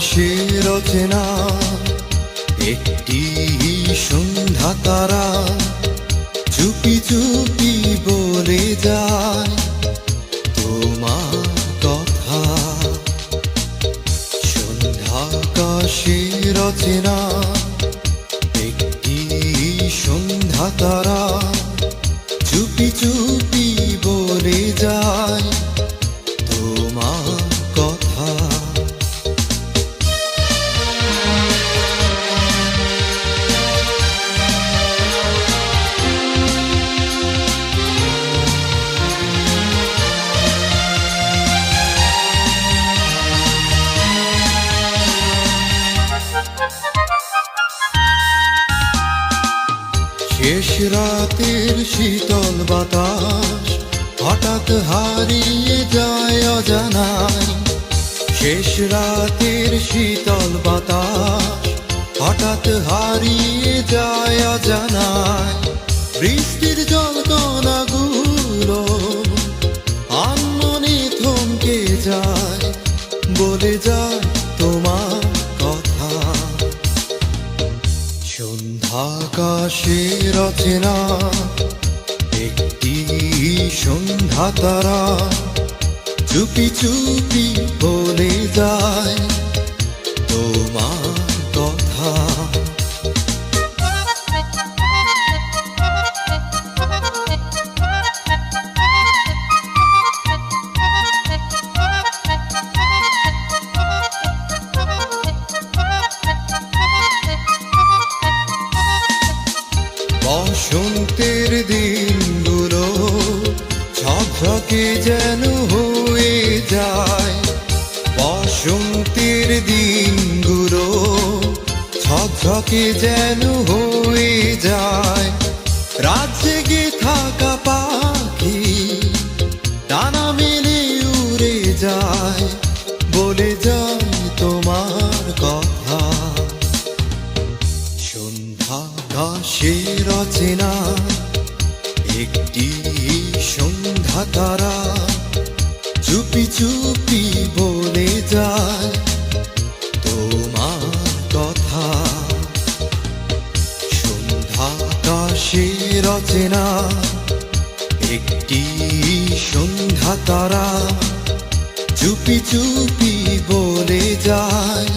আকাশের অচেনা একটি সন্ধ্যা তারা চুপি চুপি বলে যায় তোমার কথা। সন্ধ্যা আকাশের অচেনা একটি সন্ধ্যা তারা চুপি চুপি বলে যায় তোমার কথা। শেষ রাতের শীতল বাতাস হঠাৎ হারিয়ে যায় অজানায়। শেষ রাতের শীতল বাতাস হঠাৎ হারিয়ে যায় অজানায়। বৃষ্টির জলকণাগুলো আনমনে থমকে যায়, বলে যায় তোমার কথা। সন্ধ্যা আকাশের অচেনা একটি সন্ধ্যা তারা চুপি চুপি বলে যায় তোমার কথা। বসন্তের দিনগুলো ঝকঝকে যেন হয়ে যায়। বসন্তের দিনগুলো ঝকঝকে যেন হয়ে যায়। রাত জেগে থাকা পাখি ডানা মেলে উড়ে যায়, বলে যায় তোমার কথা। সন্ধ্যা আকাশের অচেনা একটি সন্ধ্যা তারা চুপি চুপি বলে যায় তোমার কথা। সন্ধ্যা আকাশের অচেনা একটি সন্ধ্যা তারা চুপি চুপি বলে যায়